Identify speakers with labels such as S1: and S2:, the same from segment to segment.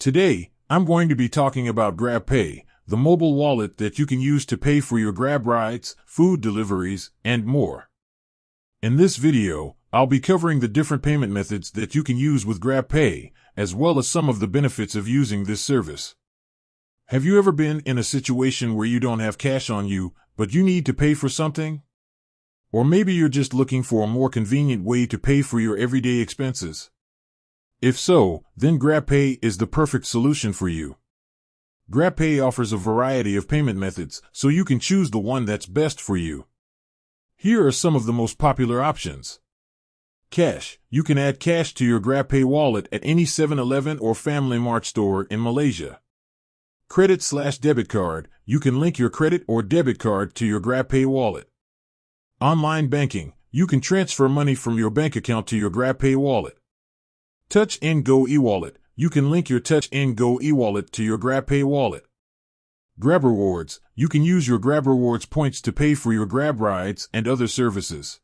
S1: Today, I'm going to be talking about GrabPay, the mobile wallet that you can use to pay for your Grab rides, food deliveries, and more. In this video, I'll be covering the different payment methods that you can use with GrabPay, as well as some of the benefits of using this service. Have you ever been in a situation where you don't have cash on you, but you need to pay for something? Or maybe you're just looking for a more convenient way to pay for your everyday expenses. If so, then GrabPay is the perfect solution for you. GrabPay offers a variety of payment methods, so you can choose the one that's best for you. Here are some of the most popular options. Cash. You can add cash to your GrabPay wallet at any 7-Eleven or Family Mart store in Malaysia. Credit/debit card. You can link your credit or debit card to your GrabPay wallet. Online banking. You can transfer money from your bank account to your GrabPay wallet. Touch and Go e-wallet. You can link your Touch and Go e-wallet to your GrabPay wallet. Grab Rewards. You can use your Grab Rewards points to pay for your Grab rides and other services.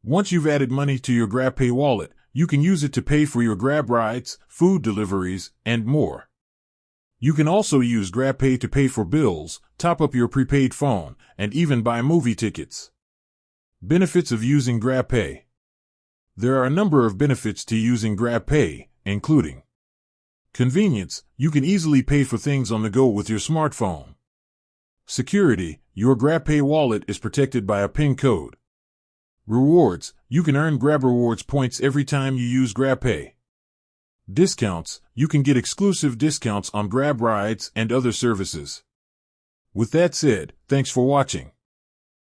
S1: Once you've added money to your GrabPay wallet, you can use it to pay for your Grab rides, food deliveries, and more. You can also use GrabPay to pay for bills, top up your prepaid phone, and even buy movie tickets. Benefits of using GrabPay. There are a number of benefits to using GrabPay, including convenience. You can easily pay for things on the go with your smartphone. Security. Your GrabPay wallet is protected by a PIN code. Rewards. You can earn Grab Rewards points every time you use GrabPay. Discounts. You can get exclusive discounts on Grab rides and other services. With that said, thanks for watching.